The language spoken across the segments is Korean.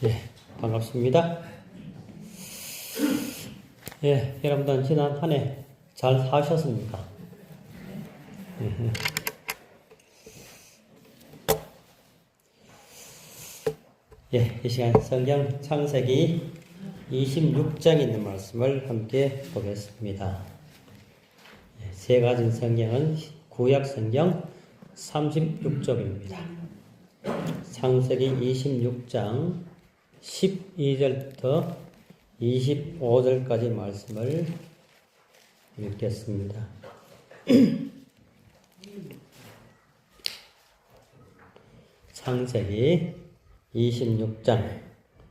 예, 반갑습니다. 예, 여러분들 지난 한 해 잘 사셨습니까? 예, 이 시간 성경 창세기 26장에 있는 말씀을 함께 보겠습니다. 예, 세 가지 성경은 구약 성경 36쪽입니다. 창세기 26장 12절부터 25절까지 말씀을 읽겠습니다. 창세기 26장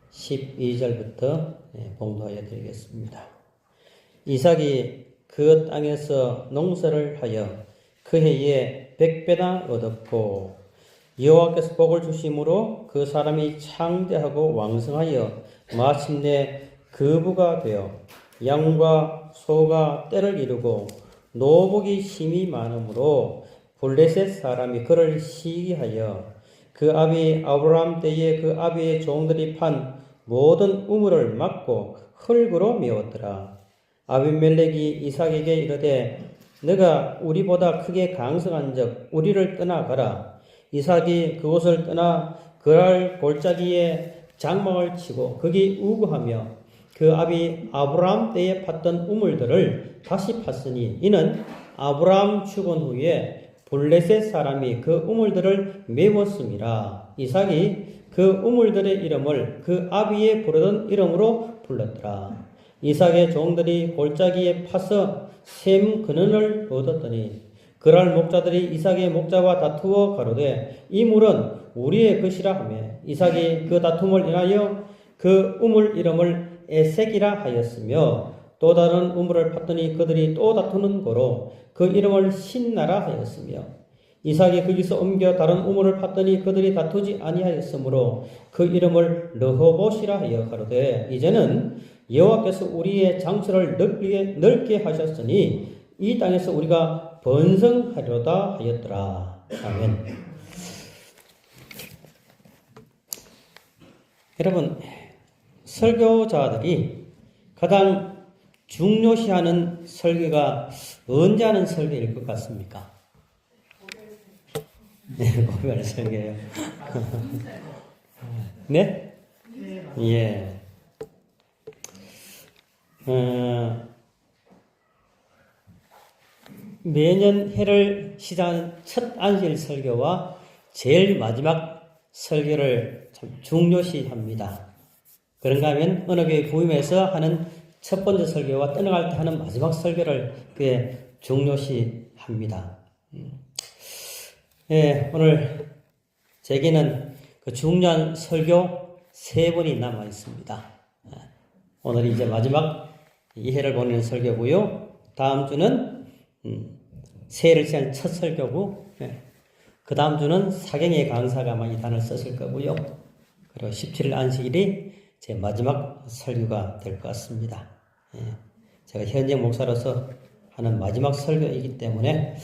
12절부터 봉독해 드리겠습니다. 이삭이 그 땅에서 농사를 하여 그 해에 100배나 얻었고 여호와께서 복을 주심으로 그 사람이 창대하고 왕성하여 마침내 거부가 되어 양과 소가 떼를 이루고 노복이 심히 많으므로 블레셋 사람이 그를 시기하여 그 아비 아브라함 때에 그 아비의 종들이 판 모든 우물을 막고 흙으로 메웠더라. 아비멜렉이 이삭에게 이르되 너가 우리보다 크게 강성한즉 우리를 떠나가라. 이삭이 그곳을 떠나 그랄 골짜기에 장막을 치고 거기 우거하며 그 아비 아브라함 때에 팠던 우물들을 다시 팠으니 이는 아브라함 죽은 후에 블레셋 사람이 그 우물들을 메웠음이라. 이삭이 그 우물들의 이름을 그 아비의 부르던 이름으로 불렀더라. 이삭의 종들이 골짜기에 파서 샘 근원을 얻었더니 그랄 목자들이 이삭의 목자와 다투어 가로되 이 물은 우리의 것이라 하며 이삭이 그 다툼을 인하여 그 우물 이름을 에색이라 하였으며 또 다른 우물을 팠더니 그들이 또 다투는 고로 그 이름을 신나라 하였으며 이삭이 거기서 옮겨 다른 우물을 팠더니 그들이 다투지 아니하였으므로 그 이름을 르호봇이라 하여 가로되 이제는 여호와께서 우리의 장소를 넓게 하셨으니 이 땅에서 우리가 번성하리로다 하였더라. 아멘. 여러분, 설교자들이 가장 중요시하는 설교가 언제 하는 설교일 것 같습니까? 네, 고별 설교예요. 네? 예. 매년 해를 시작하는 첫 안식 설교와 제일 마지막 설교를 참 중요시합니다. 그런가 하면 어느 교회 부임해서 하는 첫 번째 설교와 떠나갈 때 하는 마지막 설교를 꽤 중요시합니다. 예, 오늘 제게는 그 중요한 설교 3번이 남아 있습니다. 오늘 이제 마지막 이 해를 보내는 설교고요. 다음 주는 새해를 시작한 첫 설교고, 그 다음 주는 사경의 강사가 많이 단을 썼을 거고요. 그리고 17일 안식일이 제 마지막 설교가 될 것 같습니다. 제가 현직 목사로서 하는 마지막 설교이기 때문에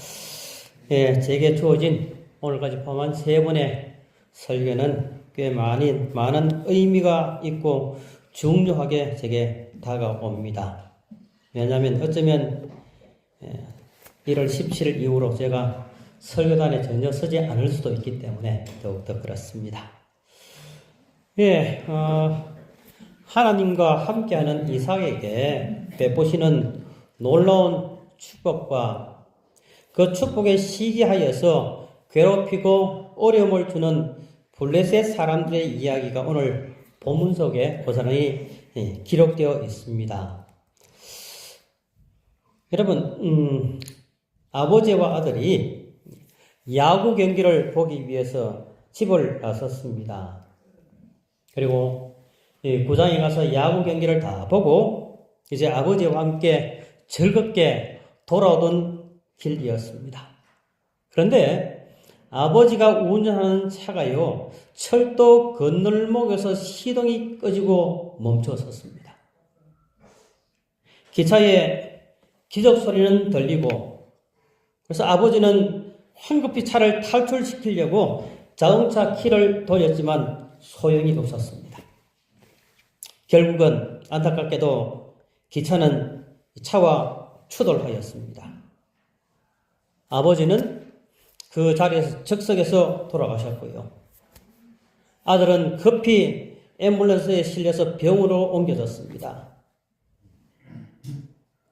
제게 주어진 오늘까지 포함한 3번의 설교는 꽤 많은 의미가 있고 중요하게 제게 다가옵니다. 왜냐하면 어쩌면 1월 17일 이후로 제가 설교단에 전혀 서지 않을 수도 있기 때문에 더욱더 그렇습니다. 하나님과 함께하는 이삭에게 베푸시는 놀라운 축복과 그 축복에 시기하여서 괴롭히고 어려움을 주는 블레셋 사람들의 이야기가 오늘 본문 속에 고스란히 기록되어 있습니다. 여러분, 아버지와 아들이 야구 경기를 보기 위해서 집을 나섰습니다. 그리고 구장에 가서 야구 경기를 다 보고 이제 아버지와 함께 즐겁게 돌아오던 길이었습니다. 그런데 아버지가 운전하는 차가요, 철도 건널목에서 시동이 꺼지고 멈춰섰습니다. 기차에 기적 소리는 들리고, 그래서 아버지는 황급히 차를 탈출시키려고 자동차 키를 돌렸지만 소용이 없었습니다. 결국은 안타깝게도 기차는 차와 추돌하였습니다. 아버지는 그 자리에서 즉석에서 돌아가셨고요. 아들은 급히 앰뷸런스에 실려서 병으로 옮겨졌습니다.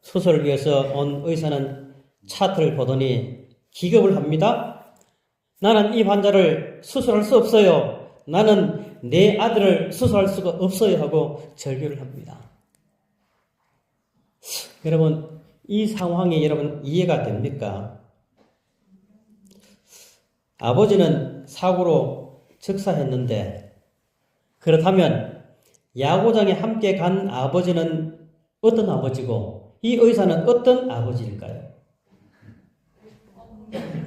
수술을 위해서 온 의사는 차트를 보더니 기겁을 합니다. 나는 이 환자를 수술할 수 없어요. 나는 내 아들을 수술할 수가 없어요 하고 절규를 합니다. 여러분, 이 상황이 여러분 이해가 됩니까? 아버지는 사고로 즉사했는데, 그렇다면 야구장에 함께 간 아버지는 어떤 아버지고 이 의사는 어떤 아버지일까요?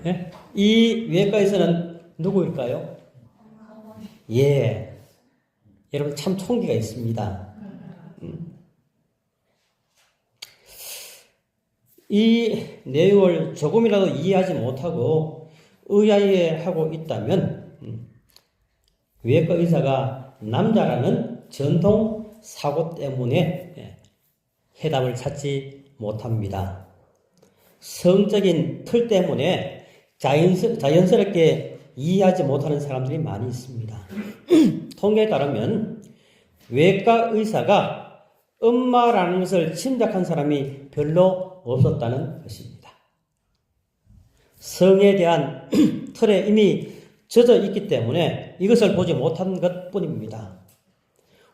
네? 이 외과 의사는 누구일까요? 예, 여러분 참 총기가 있습니다. 이 내용을 조금이라도 이해하지 못하고 의아해하고 있다면 외과 의사가 남자라는 전통 사고 때문에 해답을 찾지 못합니다. 성적인 틀 때문에 자연스럽게 이해하지 못하는 사람들이 많이 있습니다. 통계에 따르면 외과 의사가 엄마라는 것을 짐작한 사람이 별로 없었다는 것입니다. 성에 대한 틀에 이미 젖어 있기 때문에 이것을 보지 못한 것뿐입니다.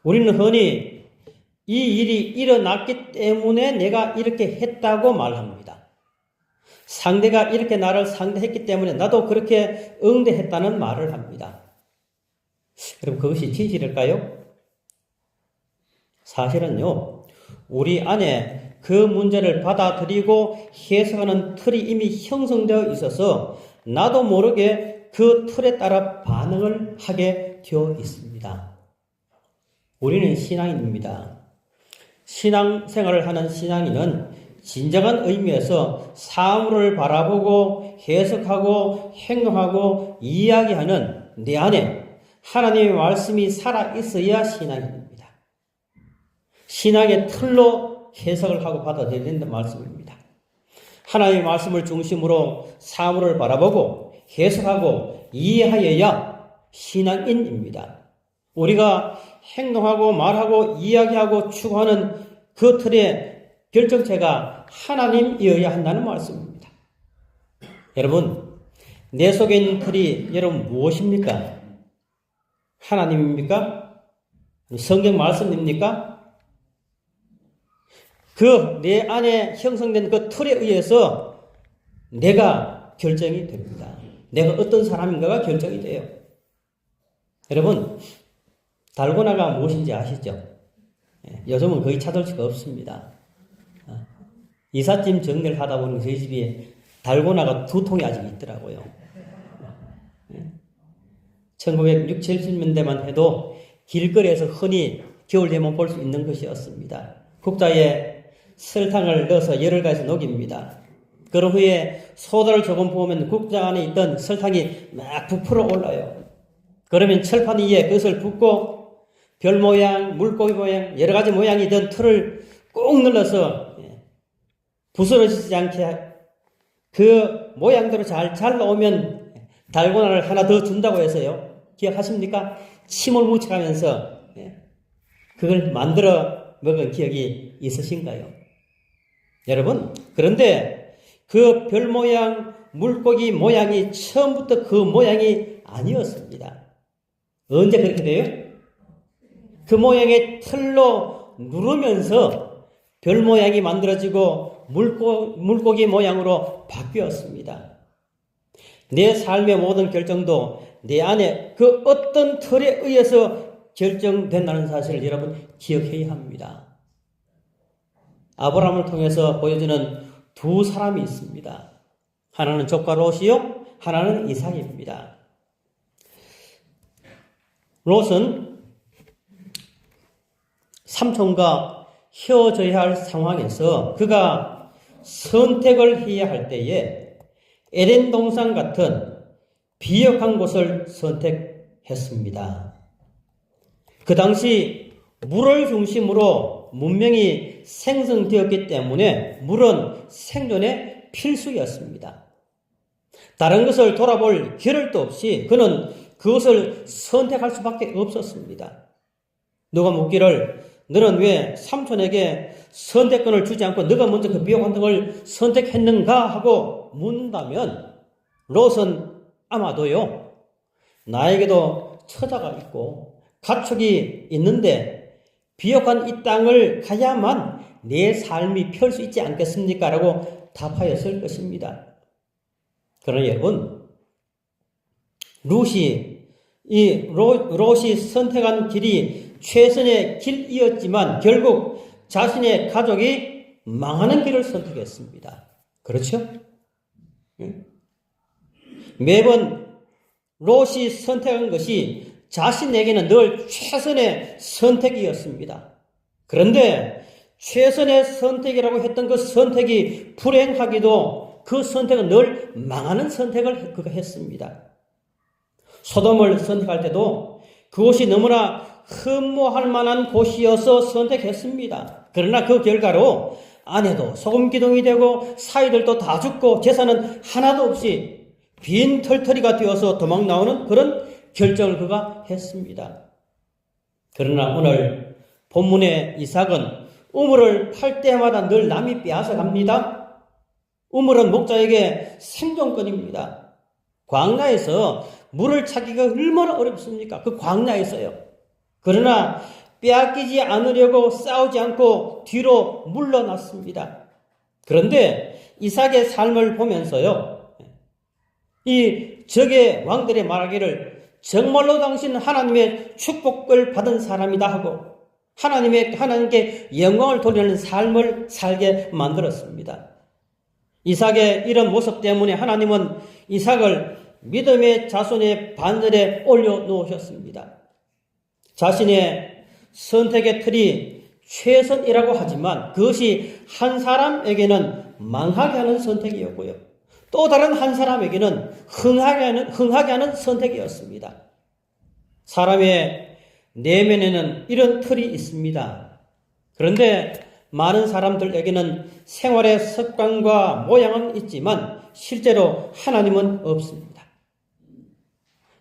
우리는 흔히 이 일이 일어났기 때문에 내가 이렇게 했다고 말합니다. 상대가 이렇게 나를 상대했기 때문에 나도 그렇게 응대했다는 말을 합니다. 여러분, 그것이 진실일까요? 사실은요, 우리 안에 그 문제를 받아들이고 해석하는 틀이 이미 형성되어 있어서 나도 모르게 그 틀에 따라 반응을 하게 되어 있습니다. 우리는 신앙인입니다. 신앙생활을 하는 신앙인은 진정한 의미에서 사물을 바라보고 해석하고 행동하고 이야기하는 내 안에 하나님의 말씀이 살아있어야 신앙인입니다. 신앙의 틀로 해석을 하고 받아들여야 된다는 말씀입니다. 하나님의 말씀을 중심으로 사물을 바라보고 해석하고 이해하여야 신앙인입니다. 우리가 행동하고 말하고 이야기하고 추구하는 그 틀의 결정체가 하나님이어야 한다는 말씀입니다. 여러분, 내 속에 있는 틀이 여러분 무엇입니까? 하나님입니까? 성경 말씀입니까? 그 내 안에 형성된 그 틀에 의해서 내가 결정이 됩니다. 내가 어떤 사람인가가 결정이 돼요. 여러분, 달고나가 무엇인지 아시죠? 요즘은 거의 찾을 수가 없습니다. 이삿짐 정리를 하다 보니 저희 집에 달고나가 2통이 아직 있더라고요. 1960, 70년대만 해도 길거리에서 흔히 겨울 되면 볼 수 있는 것이었습니다. 국자에 설탕을 넣어서 열을 가해서 녹입니다. 그런 후에 소다를 조금 부으면 국자 안에 있던 설탕이 막 부풀어 올라요. 그러면 철판 위에 그것을 붓고 별 모양, 물고기 모양, 여러 가지 모양이 든 틀을 꾹 눌러서 부스러지지 않게 그 모양대로 잘 나오면 달고나를 하나 더 준다고 해서요. 기억하십니까? 침을 묻혀가면서 그걸 만들어 먹은 기억이 있으신가요? 여러분, 그런데 그 별 모양, 물고기 모양이 처음부터 그 모양이 아니었습니다. 언제 그렇게 돼요? 그 모양의 틀로 누르면서 별 모양이 만들어지고 물고기 모양으로 바뀌었습니다. 내 삶의 모든 결정도 내 안에 그 어떤 틀에 의해서 결정된다는 사실을 여러분 기억해야 합니다. 아브라함을 통해서 보여주는 2 사람이 있습니다. 하나는 족과 롯이요, 하나는 이삭입니다. 롯은 삼촌과 헤어져야 할 상황에서 그가 선택을 해야 할 때에 에덴 동산 같은 비역한 곳을 선택했습니다. 그 당시 물을 중심으로 문명이 생성되었기 때문에 물은 생존의 필수였습니다. 다른 것을 돌아볼 겨를도 없이 그는 그것을 선택할 수밖에 없었습니다. 누가 묻기를 너는 왜 삼촌에게 선택권을 주지 않고 너가 먼저 그 미혹한 등을 선택했는가 하고 묻는다면 롯은 아마도요, 나에게도 처자가 있고 가축이 있는데 비옥한 이 땅을 가야만 내 삶이 펼 수 있지 않겠습니까? 라고 답하였을 것입니다. 그러나 여러분, 롯이 선택한 길이 최선의 길이었지만 결국 자신의 가족이 망하는 길을 선택했습니다. 그렇죠? 매번 롯이 선택한 것이 자신에게는 늘 최선의 선택이었습니다. 그런데 최선의 선택이라고 했던 그 선택이 불행하기도 그 선택은 늘 망하는 선택을 그가 했습니다. 소돔을 선택할 때도 그곳이 너무나 흠모할 만한 곳이어서 선택했습니다. 그러나 그 결과로 아내도 소금기둥이 되고 사위들도 다 죽고 재산은 하나도 없이 빈 털터리가 되어서 도망 나오는 그런 결정을 그가 했습니다. 그러나 오늘 본문의 이삭은 우물을 팔 때마다 늘 남이 빼앗아 갑니다. 우물은 목자에게 생존권입니다. 광야에서 물을 찾기가 얼마나 어렵습니까? 그 광야에서요. 그러나 빼앗기지 않으려고 싸우지 않고 뒤로 물러났습니다. 그런데 이삭의 삶을 보면서요, 이 적의 왕들의 말하기를 정말로 당신 하나님의 축복을 받은 사람이다 하고 하나님께 영광을 돌리는 삶을 살게 만들었습니다. 이삭의 이런 모습 때문에 하나님은 이삭을 믿음의 자손의 반열에 올려놓으셨습니다. 자신의 선택의 틀이 최선이라고 하지만 그것이 한 사람에게는 망하게 하는 선택이었고요. 또 다른 한 사람에게는 흥하게 하는 선택이었습니다. 사람의 내면에는 이런 틀이 있습니다. 그런데 많은 사람들에게는 생활의 습관과 모양은 있지만 실제로 하나님은 없습니다.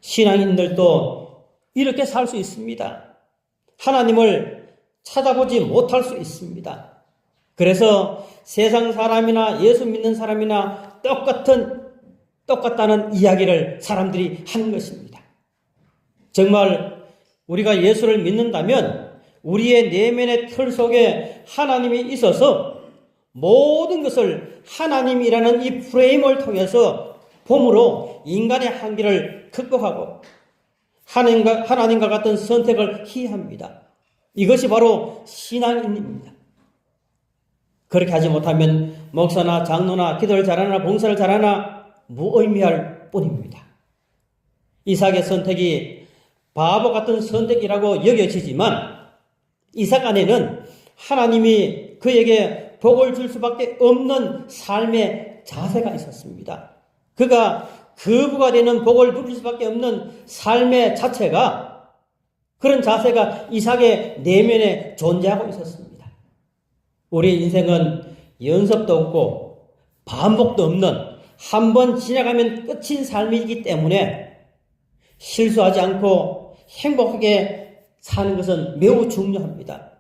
신앙인들도 이렇게 살 수 있습니다. 하나님을 찾아보지 못할 수 있습니다. 그래서 세상 사람이나 예수 믿는 사람이나 똑같다는 이야기를 사람들이 하는 것입니다. 정말 우리가 예수를 믿는다면 우리의 내면의 틀 속에 하나님이 있어서 모든 것을 하나님이라는 이 프레임을 통해서 봄으로 인간의 한계를 극복하고 하나님과 같은 선택을 해야 합니다. 이것이 바로 신앙입니다. 그렇게 하지 못하면 목사나 장로나 기도를 잘하나 봉사를 잘하나 무의미할 뿐입니다. 이삭의 선택이 바보 같은 선택이라고 여겨지지만 이삭 안에는 하나님이 그에게 복을 줄 수밖에 없는 삶의 자세가 있었습니다. 그가 거부가 되는 복을 누릴 수밖에 없는 삶의 자체가, 그런 자세가 이삭의 내면에 존재하고 있었습니다. 우리 인생은 연습도 없고 반복도 없는 한 번 지나가면 끝인 삶이기 때문에 실수하지 않고 행복하게 사는 것은 매우 중요합니다.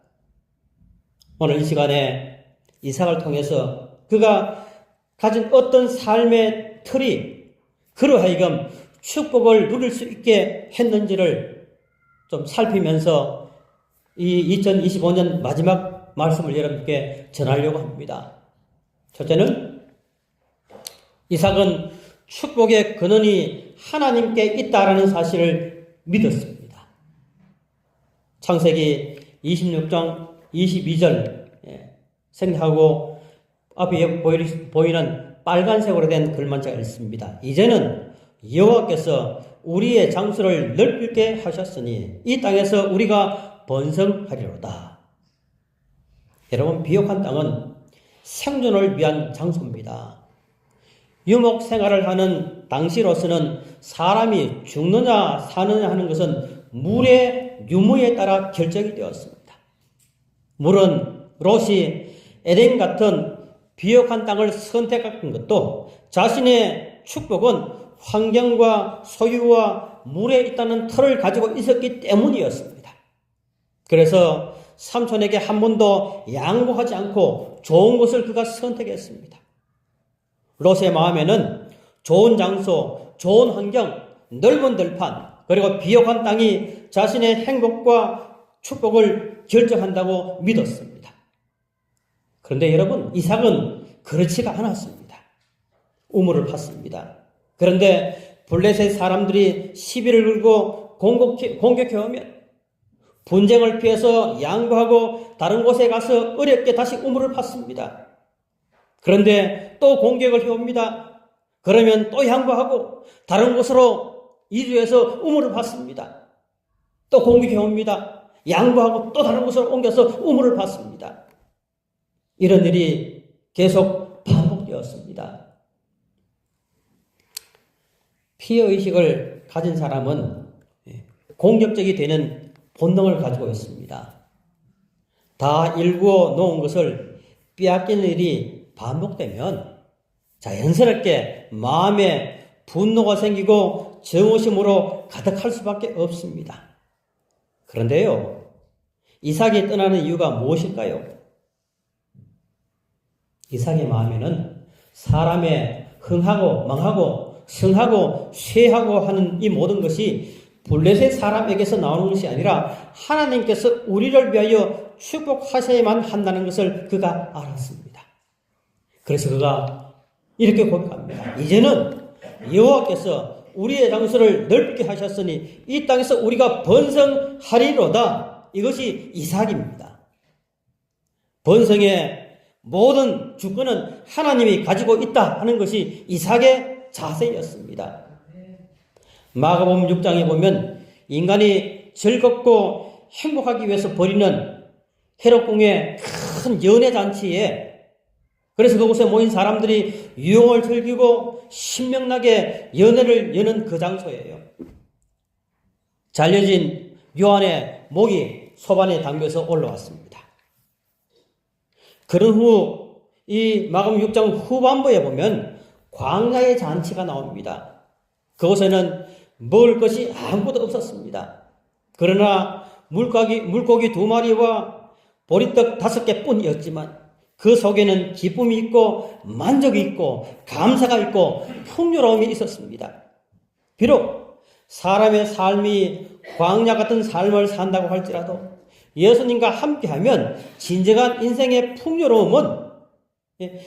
오늘 이 시간에 이삭을 통해서 그가 가진 어떤 삶의 틀이 그로 하여금 축복을 누릴 수 있게 했는지를 좀 살피면서 이 2025년 마지막 말씀을 여러분께 전하려고 합니다. 첫째는 이삭은 축복의 근원이 하나님께 있다라는 사실을 믿었습니다. 창세기 26장 22절 생략하고 앞에 보이는 빨간색으로 된 글만 제가 읽습니다. 이제는 여호와께서 우리의 장소를 넓게 하셨으니 이 땅에서 우리가 번성하리로다. 여러분, 비옥한 땅은 생존을 위한 장소입니다. 유목 생활을 하는 당시로서는 사람이 죽느냐 사느냐 하는 것은 물의 유무에 따라 결정이 되었습니다. 물론 롯이 에덴 같은 비옥한 땅을 선택한 것도 자신의 축복은 환경과 소유와 물에 있다는 틀을 가지고 있었기 때문이었습니다. 그래서 삼촌에게 한 번도 양보하지 않고 좋은 곳을 그가 선택했습니다. 롯의 마음에는 좋은 장소, 좋은 환경, 넓은 들판, 그리고 비옥한 땅이 자신의 행복과 축복을 결정한다고 믿었습니다. 그런데 여러분, 이삭은 그렇지가 않았습니다. 우물을 팠습니다. 그런데 블레셋 사람들이 시비를 걸고 공격해오면 분쟁을 피해서 양보하고 다른 곳에 가서 어렵게 다시 우물을 팠습니다. 그런데 또 공격을 해옵니다. 그러면 또 양보하고 다른 곳으로 이주해서 우물을 팠습니다. 또 공격해옵니다. 양보하고 또 다른 곳으로 옮겨서 우물을 팠습니다. 이런 일이 계속 반복되었습니다. 피해의식을 가진 사람은 공격적이 되는 본능을 가지고 있습니다. 다 일구어 놓은 것을 빼앗기는 일이 반복되면 자연스럽게 마음에 분노가 생기고 증오심으로 가득할 수밖에 없습니다. 그런데요, 이삭이 떠나는 이유가 무엇일까요? 이삭의 마음에는 사람의 흥하고 망하고 성하고 쇠하고 하는 이 모든 것이 블레셋 사람에게서 나오는 것이 아니라 하나님께서 우리를 위하여 축복하셔야만 한다는 것을 그가 알았습니다. 그래서 그가 이렇게 고백합니다. 이제는 여호와께서 우리의 장소를 넓게 하셨으니 이 땅에서 우리가 번성하리로다. 이것이 이삭입니다. 번성의 모든 주권은 하나님이 가지고 있다 하는 것이 이삭의 자세였습니다. 마가복음 6장에 보면 인간이 즐겁고 행복하기 위해서 벌이는 헤롯궁의 큰 연회잔치에, 그래서 그곳에 모인 사람들이 유흥을 즐기고 신명나게 연회를 여는 그 장소예요. 잘려진 요한의 목이 소반에 담겨서 올라왔습니다. 그런 후 이 마가복음 6장 후반부에 보면 광야의 잔치가 나옵니다. 그곳에는 먹을 것이 아무것도 없었습니다. 그러나 물고기 2마리와 보리떡 5개 뿐이었지만 그 속에는 기쁨이 있고 만족이 있고 감사가 있고 풍요로움이 있었습니다. 비록 사람의 삶이 광야 같은 삶을 산다고 할지라도 예수님과 함께하면 진정한 인생의 풍요로움은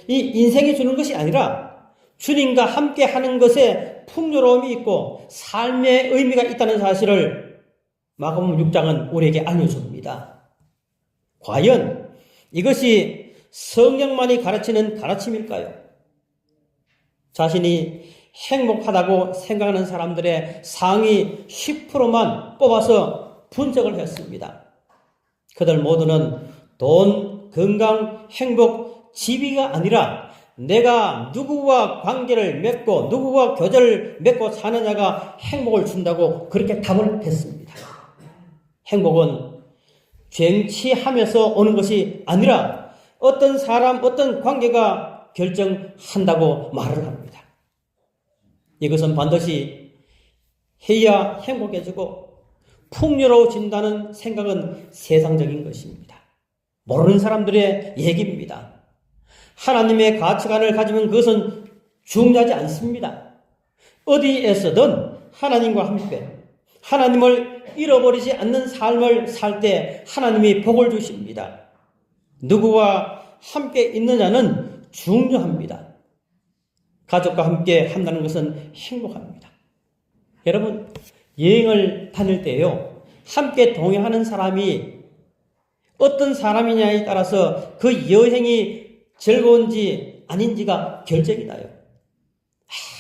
이 인생이 주는 것이 아니라 주님과 함께하는 것에 풍요로움이 있고 삶의 의미가 있다는 사실을 마가복음 6장은 우리에게 알려줍니다. 과연 이것이 성경만이 가르치는 가르침일까요? 자신이 행복하다고 생각하는 사람들의 상위 10%만 뽑아서 분석을 했습니다. 그들 모두는 돈, 건강, 행복, 지위가 아니라 내가 누구와 관계를 맺고 누구와 교제를 맺고 사느냐가 행복을 준다고 그렇게 답을 했습니다. 행복은 쟁취하면서 오는 것이 아니라 어떤 사람, 어떤 관계가 결정한다고 말을 합니다. 이것은 반드시 해야 행복해지고 풍요로워진다는 생각은 세상적인 것입니다. 모르는 사람들의 얘기입니다. 하나님의 가치관을 가지면 그것은 중요하지 않습니다. 어디에서든 하나님과 함께 하나님을 잃어버리지 않는 삶을 살 때 하나님이 복을 주십니다. 누구와 함께 있느냐는 중요합니다. 가족과 함께 한다는 것은 행복합니다. 여러분, 여행을 다닐 때요, 함께 동행하는 사람이 어떤 사람이냐에 따라서 그 여행이 즐거운지 아닌지가 결정이 나요.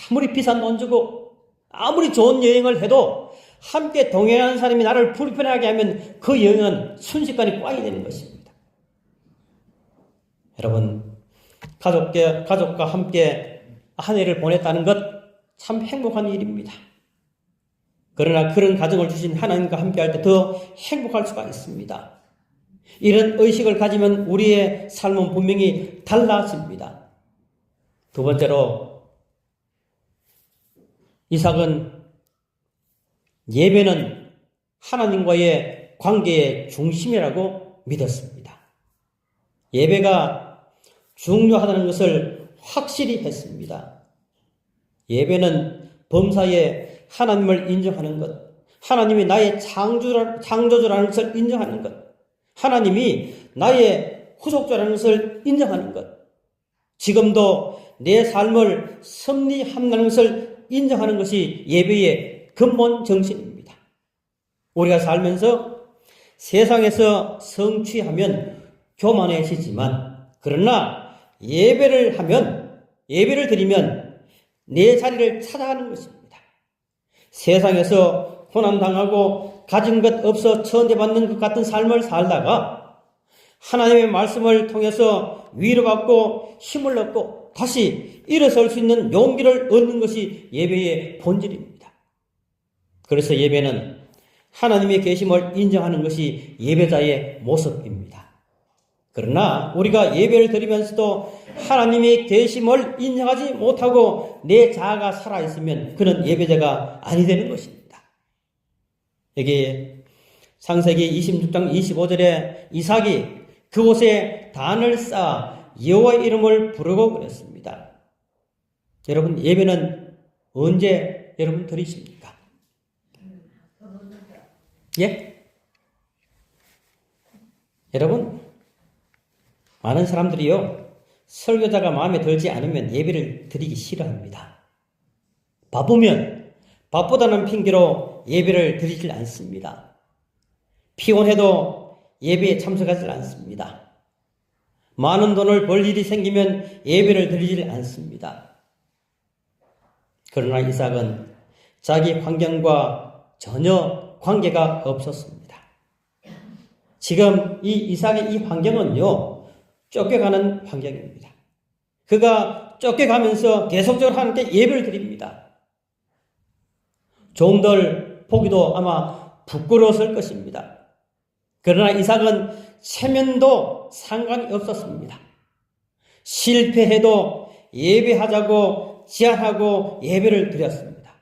아무리 비싼 돈 주고 아무리 좋은 여행을 해도 함께 동행하는 사람이 나를 불편하게 하면 그 여행은 순식간에 꽝이 되는 것입니다. 여러분, 가족과 함께 한 해를 보냈다는 것 참 행복한 일입니다. 그러나 그런 가정을 주신 하나님과 함께 할 때 더 행복할 수가 있습니다. 이런 의식을 가지면 우리의 삶은 분명히 달라집니다. 두 번째로 이삭은 예배는 하나님과의 관계의 중심이라고 믿었습니다. 예배가 중요하다는 것을 확실히 했습니다. 예배는 범사에 하나님을 인정하는 것, 하나님이 나의 창조주라는 것을 인정하는 것, 하나님이 나의 후속자라는 것을 인정하는 것, 지금도 내 삶을 섭리한다는 것을 인정하는 것이 예배의 근본 정신입니다. 우리가 살면서 세상에서 성취하면 교만해지지만, 그러나 예배를 드리면 내 자리를 찾아가는 것입니다. 세상에서 고난당하고 가진 것 없어 천대받는 것 같은 삶을 살다가 하나님의 말씀을 통해서 위로받고 힘을 얻고 다시 일어설 수 있는 용기를 얻는 것이 예배의 본질입니다. 그래서 예배는 하나님의 계심을 인정하는 것이 예배자의 모습입니다. 그러나 우리가 예배를 드리면서도 하나님의 계심을 인정하지 못하고 내 자아가 살아있으면 그는 예배자가 아니 되는 것입니다. 여기 창세기 26장 25절에 이삭이 그곳에 단을 쌓아 여호와의 이름을 부르고 그랬습니다. 여러분, 예배는 언제 여러분 드리십니까? 예? 여러분, 많은 사람들이요, 설교자가 마음에 들지 않으면 예배를 드리기 싫어합니다. 바쁘다는 핑계로 예배를 드리질 않습니다. 피곤해도 예배에 참석하지 않습니다. 많은 돈을 벌 일이 생기면 예배를 드리질 않습니다. 그러나 이삭은 자기 환경과 전혀 관계가 없었습니다. 지금 이 이삭의 이 환경은요, 쫓겨가는 환경입니다. 그가 쫓겨가면서 계속적으로 하나님께 예배를 드립니다. 종들 보기도 아마 부끄러웠을 것입니다. 그러나 이삭은 체면도 상관이 없었습니다. 실패해도 예배하자고 제안하고 예배를 드렸습니다.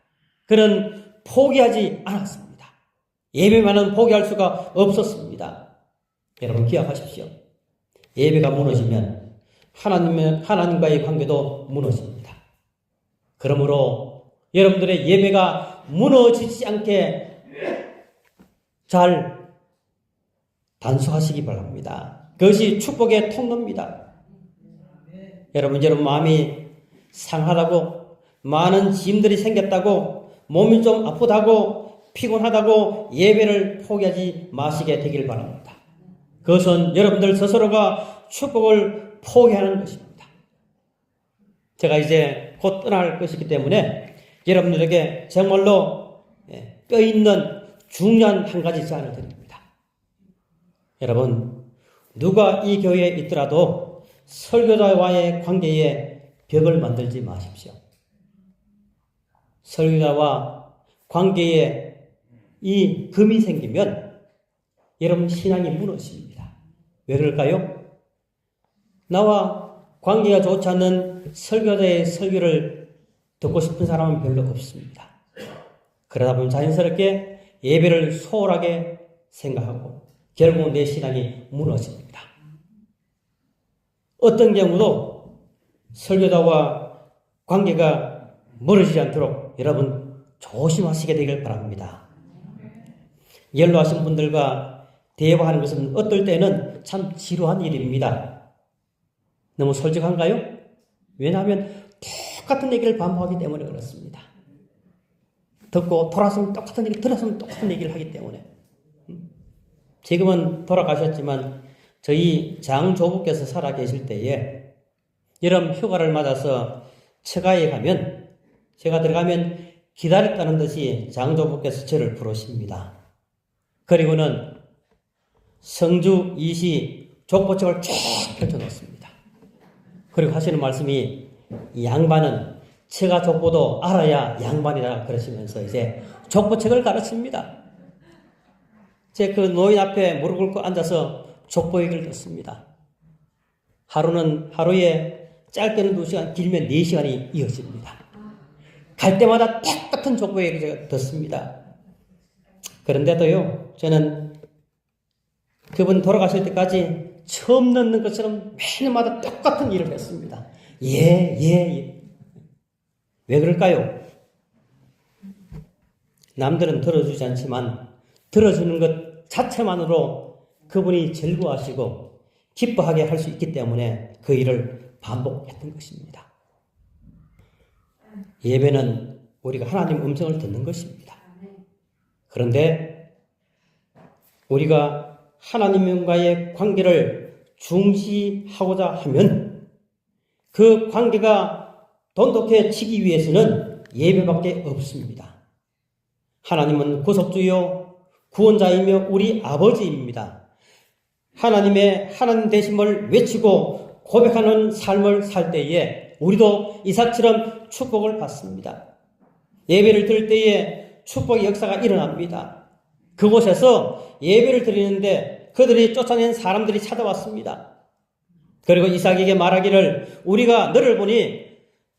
그는 포기하지 않았습니다. 예배만은 포기할 수가 없었습니다. 여러분 기억하십시오. 예배가 무너지면 하나님과의 관계도 무너집니다. 그러므로 여러분들의 예배가 무너지지 않게 잘 단속하시기 바랍니다. 그것이 축복의 통로입니다. 여러분 마음이 상하다고, 많은 짐들이 생겼다고, 몸이 좀 아프다고, 피곤하다고 예배를 포기하지 마시게 되길 바랍니다. 그것은 여러분들 스스로가 축복을 포기하는 것입니다. 제가 이제 곧 떠날 것이기 때문에 여러분들에게 정말로 뼈 있는 중요한 한 가지 제안을 드립니다. 여러분, 누가 이 교회에 있더라도 설교자와의 관계에 벽을 만들지 마십시오. 설교자와 관계에 이 금이 생기면 여러분 신앙이 무너집니다. 왜 그럴까요? 나와 관계가 좋지 않는 설교자의 설교를 듣고 싶은 사람은 별로 없습니다. 그러다 보면 자연스럽게 예배를 소홀하게 생각하고 결국은 내 신앙이 무너집니다. 어떤 경우도 설교자와 관계가 멀어지지 않도록 여러분 조심하시게 되길 바랍니다. 연로하신 분들과 대화하는 것은 어떨 때는 참 지루한 일입니다. 너무 솔직한가요? 왜냐하면 똑같은 얘기를 반복하기 때문에 그렇습니다. 듣고 돌아서면 똑같은 얘기, 들었으면 똑같은 얘기를 하기 때문에. 지금은 돌아가셨지만 저희 장조부께서 살아 계실 때에 여름 휴가를 맞아서 처가에 가면, 제가 들어가면 기다렸다는 듯이 장조부께서 저를 부르십니다. 그리고는 성주 이시 족보책을 쫙 펼쳐놓습니다. 그리고 하시는 말씀이, 이 양반은 처가 족보도 알아야 양반이라 그러시면서 이제 족보책을 가르칩니다. 제 그 노인 앞에 무릎 꿇고 앉아서 족보 얘기를 듣습니다. 하루에 짧게는 2시간, 길면 4시간이 이어집니다. 갈 때마다 똑같은 족보 얘기를 듣습니다. 그런데도요, 저는 그분 돌아가실 때까지 처음 듣는 것처럼 매일마다 똑같은 일을 했습니다. 예. 왜 그럴까요? 남들은 들어주지 않지만 들어주는 것 자체만으로 그분이 즐거워하시고 기뻐하게 할 수 있기 때문에 그 일을 반복했던 것입니다. 예배는 우리가 하나님 음성을 듣는 것입니다. 그런데 우리가 하나님과의 관계를 중시하고자 하면 그 관계가 돈독해지기 위해서는 예배밖에 없습니다. 하나님은 구속주요 구원자이며 우리 아버지입니다. 하나님의 하나님 되심을 외치고 고백하는 삶을 살 때에 우리도 이삭처럼 축복을 받습니다. 예배를 드릴 때에 축복의 역사가 일어납니다. 그곳에서 예배를 드리는데 그들이 쫓아낸 사람들이 찾아왔습니다. 그리고 이삭에게 말하기를 우리가 너를 보니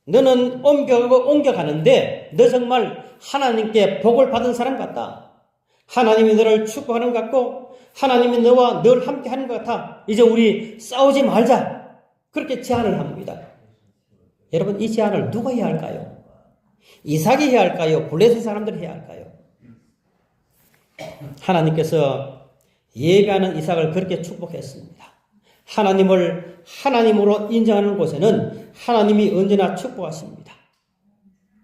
너는 옮겨가는데 너 정말 하나님께 복을 받은 사람 같다. 하나님이 너를 축복하는 것 같고 하나님이 너와 늘 함께 하는 것 같아. 이제 우리 싸우지 말자. 그렇게 제안을 합니다. 여러분, 이 제안을 누가 해야 할까요? 이삭이 해야 할까요? 블레셋 사람들이 해야 할까요? 하나님께서 예배하는 이삭을 그렇게 축복했습니다. 하나님을 하나님으로 인정하는 곳에는 하나님이 언제나 축복하십니다.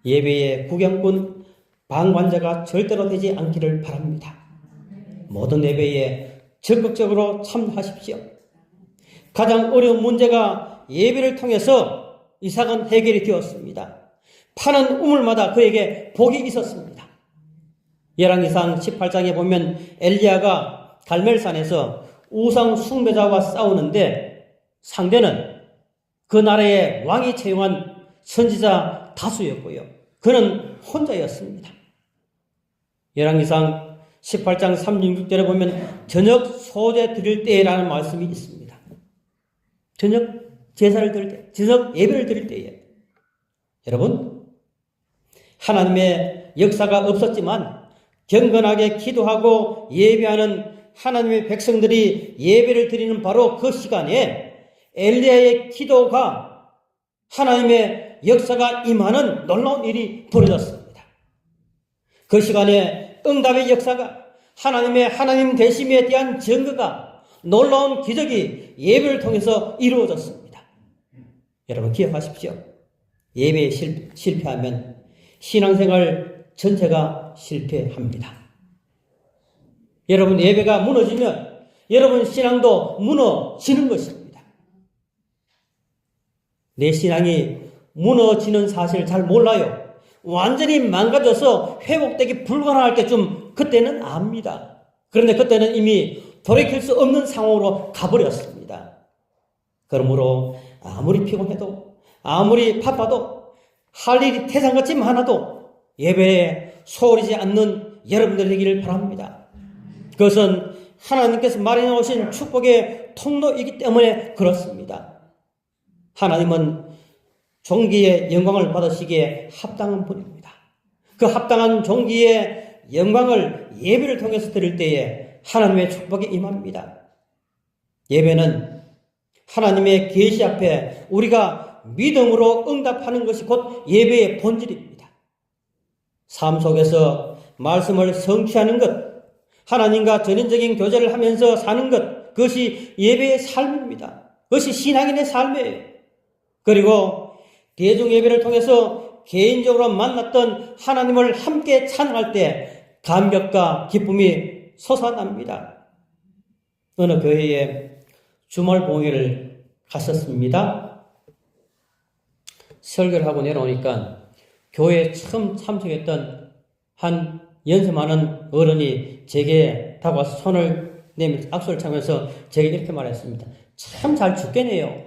예배의 구경꾼, 방관자가 절대로 되지 않기를 바랍니다. 모든 예배에 적극적으로 참여하십시오. 가장 어려운 문제가 예배를 통해서 이삭은 해결이 되었습니다. 파는 우물마다 그에게 복이 있었습니다. 열왕기상 18장에 보면 엘리야가 갈멜산에서 우상 숭배자와 싸우는데 상대는 그 나라의 왕이 채용한 선지자 다수였고요. 그는 혼자였습니다. 열왕기상 18장 36절에 보면 저녁 소제 드릴 때라는 말씀이 있습니다. 저녁 제사를 드릴 때, 저녁 예배를 드릴 때에 여러분, 하나님의 역사가 없었지만 경건하게 기도하고 예배하는 하나님의 백성들이 예배를 드리는 바로 그 시간에 엘리야의 기도가 하나님의 역사가 임하는 놀라운 일이 벌어졌습니다. 그 시간에 응답의 역사가 하나님의 하나님 되심에 대한 증거가 놀라운 기적이 예배를 통해서 이루어졌습니다. 여러분 기억하십시오. 예배에 실패하면 신앙생활 전체가 실패합니다. 여러분 예배가 무너지면 여러분 신앙도 무너지는 것입니다. 내 신앙이 무너지는 사실을 잘 몰라요. 완전히 망가져서 회복되기 불가능할 때쯤 그때는 압니다. 그런데 그때는 이미 돌이킬 수 없는 상황으로 가버렸습니다. 그러므로 아무리 피곤해도 아무리 바빠도 할 일이 태산같이 많아도 예배에 소홀히지 않는 여러분들 되기를 바랍니다. 그것은 하나님께서 마련해 오신 축복의 통로이기 때문에 그렇습니다. 하나님은 종기의 영광을 받으시기에 합당한 분입니다. 그 합당한 종기의 영광을 예배를 통해서 드릴 때에 하나님의 축복이 임합니다. 예배는 하나님의 계시 앞에 우리가 믿음으로 응답하는 것이 곧 예배의 본질입니다. 삶 속에서 말씀을 성취하는 것, 하나님과 전인적인 교제를 하면서 사는 것, 그것이 예배의 삶입니다. 그것이 신앙인의 삶이에요. 그리고 대중 예배를 통해서 개인적으로 만났던 하나님을 함께 찬양할 때 감격과 기쁨이 솟아납니다. 어느 교회에 주말 봉회를 갔었습니다. 설교를 하고 내려오니까 교회에 처음 참석했던 한 연세 많은 어른이 제게 다가와서 손을 내밀 악수를 차면서 제게 이렇게 말했습니다. 참 잘 죽겠네요.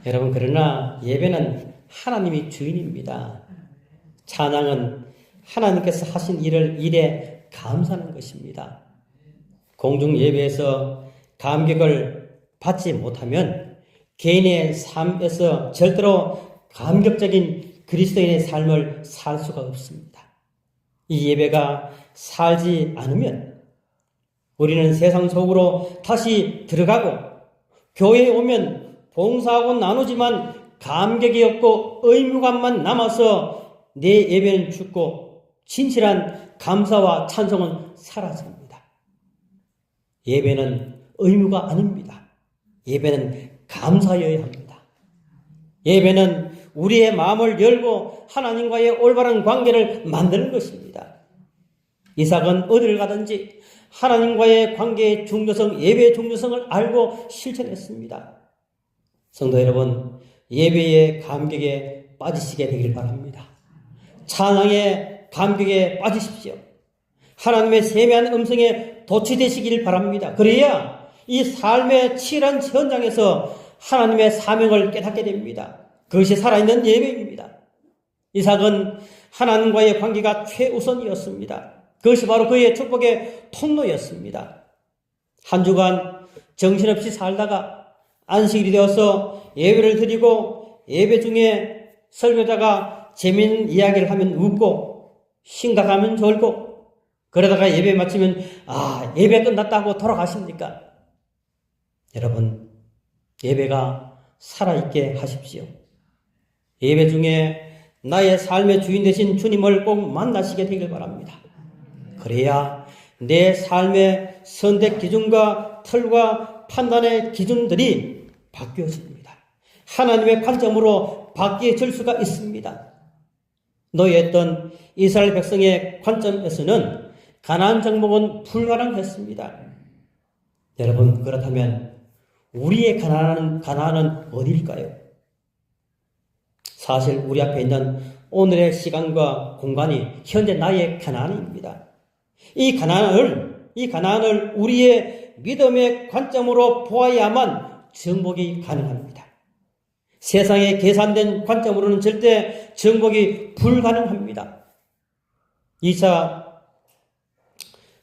여러분, 그러나 예배는 하나님이 주인입니다. 찬양은 하나님께서 하신 일에 감사하는 것입니다. 공중 예배에서 감격을 받지 못하면 개인의 삶에서 절대로 감격적인 그리스도인의 삶을 살 수가 없습니다. 이 예배가 살지 않으면 우리는 세상 속으로 다시 들어가고 교회에 오면 봉사하고 나누지만 감격이 없고 의무감만 남아서 내 예배는 죽고 진실한 감사와 찬송은 사라집니다. 예배는 의무가 아닙니다. 예배는 감사여야 합니다. 예배는 우리의 마음을 열고 하나님과의 올바른 관계를 만드는 것입니다. 이삭은 어디를 가든지 하나님과의 관계의 중요성, 예배의 중요성을 알고 실천했습니다. 성도 여러분, 예배의 감격에 빠지시게 되길 바랍니다. 찬양의 감격에 빠지십시오. 하나님의 세미한 음성에 도취되시길 바랍니다. 그래야 이 삶의 치열한 현장에서 하나님의 사명을 깨닫게 됩니다. 그것이 살아있는 예배입니다. 이삭은 하나님과의 관계가 최우선이었습니다. 그것이 바로 그의 축복의 통로였습니다. 한 주간 정신없이 살다가 안식일이 되어서 예배를 드리고 예배 중에 설교자가 재미있는 이야기를 하면 웃고 심각하면 졸고 그러다가 예배 마치면 예배 끝났다고 돌아가십니까? 여러분, 예배가 살아있게 하십시오. 예배 중에 나의 삶의 주인 되신 주님을 꼭 만나시게 되길 바랍니다. 그래야 내 삶의 선택 기준과 틀과 판단의 기준들이 바뀌어집니다. 하나님의 관점으로 바뀌어질 수가 있습니다. 노예했던 이스라엘 백성의 관점에서는 가나안 정복은 불가능했습니다. 여러분, 그렇다면 우리의 가나안은 어디일까요? 사실 우리 앞에 있는 오늘의 시간과 공간이 현재 나의 가나안입니다. 이 가나안을 우리의 믿음의 관점으로 보아야만 정복이 가능합니다. 세상의 계산된 관점으로는 절대 정복이 불가능합니다. 2차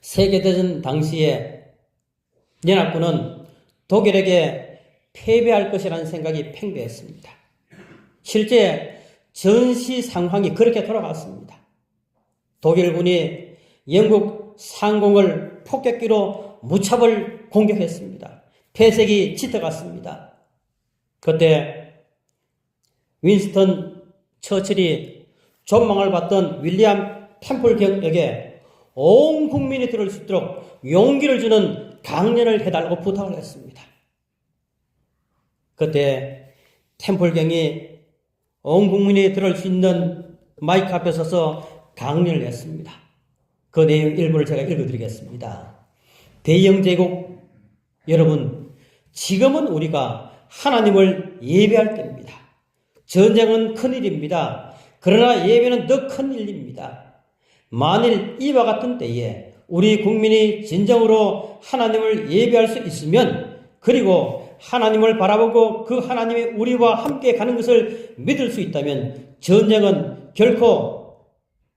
세계대전 당시에 연합군은 독일에게 패배할 것이라는 생각이 팽배했습니다. 실제 전시 상황이 그렇게 돌아갔습니다. 독일군이 영국 상공을 폭격기로 무차별 공격했습니다. 폐색이 짙어갔습니다. 그때 윈스턴 처칠이 존망을 받던 윌리엄 템플경에게 온 국민이 들을 수 있도록 용기를 주는 강연을 해달라고 부탁을 했습니다. 그때 템플경이 온 국민이 들을 수 있는 마이크 앞에 서서 강연을 했습니다. 그 내용 일부를 제가 읽어드리겠습니다. 대영제국 여러분, 지금은 우리가 하나님을 예배할 때입니다. 전쟁은 큰일입니다. 그러나 예배는 더 큰일입니다. 만일 이와 같은 때에 우리 국민이 진정으로 하나님을 예배할 수 있으면, 그리고 하나님을 바라보고 그 하나님이 우리와 함께 가는 것을 믿을 수 있다면 전쟁은 결코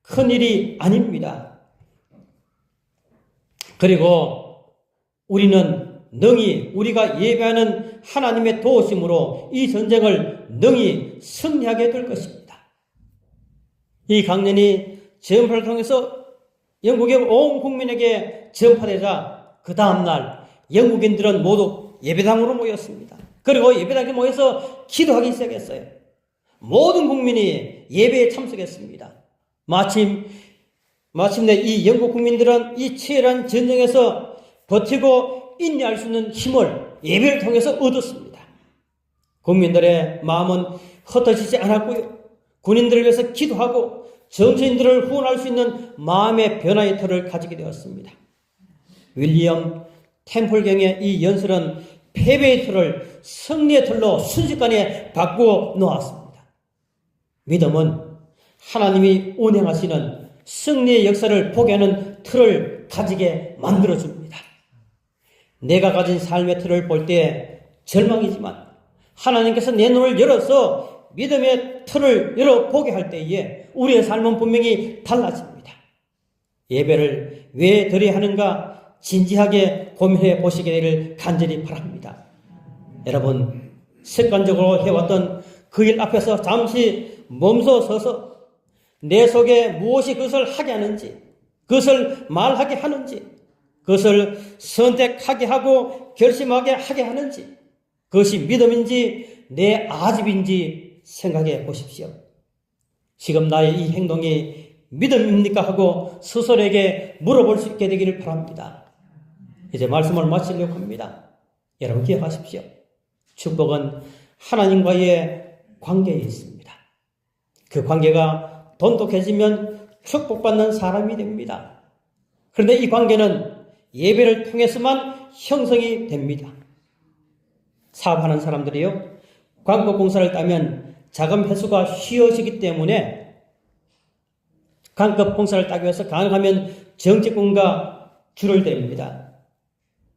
큰일이 아닙니다. 그리고 우리는 능히 우리가 예배하는 하나님의 도우심으로 이 전쟁을 능히 승리하게 될 것입니다. 이 강연이 전파를 통해서 영국의 온 국민에게 전파되자 그 다음날 영국인들은 모두 예배당으로 모였습니다. 그리고 예배당에 모여서 기도하기 시작했어요. 모든 국민이 예배에 참석했습니다. 마침내 이 영국 국민들은 이 치열한 전쟁에서 버티고 인내할 수 있는 힘을 예배를 통해서 얻었습니다. 국민들의 마음은 흩어지지 않았고요. 군인들을 위해서 기도하고 정치인들을 후원할 수 있는 마음의 변화의 틀을 가지게 되었습니다. 윌리엄 템플경의 이 연설은 패배의 틀을 승리의 틀로 순식간에 바꾸어 놓았습니다. 믿음은 하나님이 운행하시는 승리의 역사를 보게 하는 틀을 가지게 만들어줍니다. 내가 가진 삶의 틀을 볼 때 절망이지만 하나님께서 내 눈을 열어서 믿음의 틀을 열어보게 할 때에 우리의 삶은 분명히 달라집니다. 예배를 왜 드려야 하는가 진지하게 고민해 보시기를 간절히 바랍니다. 여러분, 습관적으로 해왔던 그 일 앞에서 잠시 멈춰서서 내 속에 무엇이 그것을 하게 하는지, 그것을 말하게 하는지, 그것을 선택하게 하고 결심하게 하게 하는지, 그것이 믿음인지 내 아집인지 생각해 보십시오. 지금 나의 이 행동이 믿음입니까? 하고 스스로에게 물어볼 수 있게 되기를 바랍니다. 이제 말씀을 마치려고 합니다. 여러분 기억하십시오. 축복은 하나님과의 관계에 있습니다. 그 관계가 돈독해지면 축복받는 사람이 됩니다. 그런데 이 관계는 예배를 통해서만 형성이 됩니다. 사업하는 사람들이요, 광급공사를 따면 자금 회수가 쉬워지기 때문에 광급공사를 따기 위해서 가능하면 정치권과 줄을 댑니다.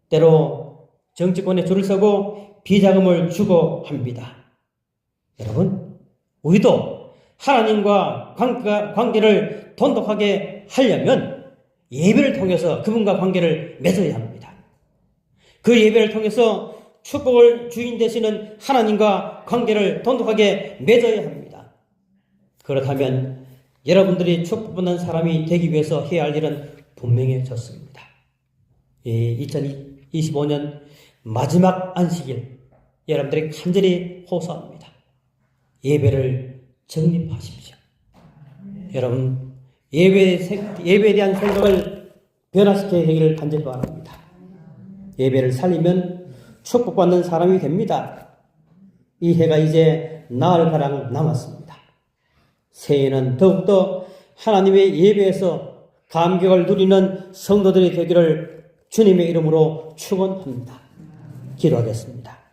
때로 정치권에 줄을 서고 비자금을 주고 합니다. 여러분, 우리도 하나님과 관계를 돈독하게 하려면 예배를 통해서 그분과 관계를 맺어야 합니다. 그 예배를 통해서 축복을 주인 되시는 하나님과 관계를 돈독하게 맺어야 합니다. 그렇다면 여러분들이 축복받는 사람이 되기 위해서 해야 할 일은 분명해졌습니다. 2025년 마지막 안식일, 여러분들이 간절히 호소합니다. 예배를 정립하십시오. 여러분, 예배에 대한 생각을 변화시켜야 되기를 간절히 바랍니다. 예배를 살리면 축복받는 사람이 됩니다. 이 해가 이제 나흘가량 남았습니다. 새해에는 더욱더 하나님의 예배에서 감격을 누리는 성도들이 되기를 주님의 이름으로 축원합니다. 기도하겠습니다.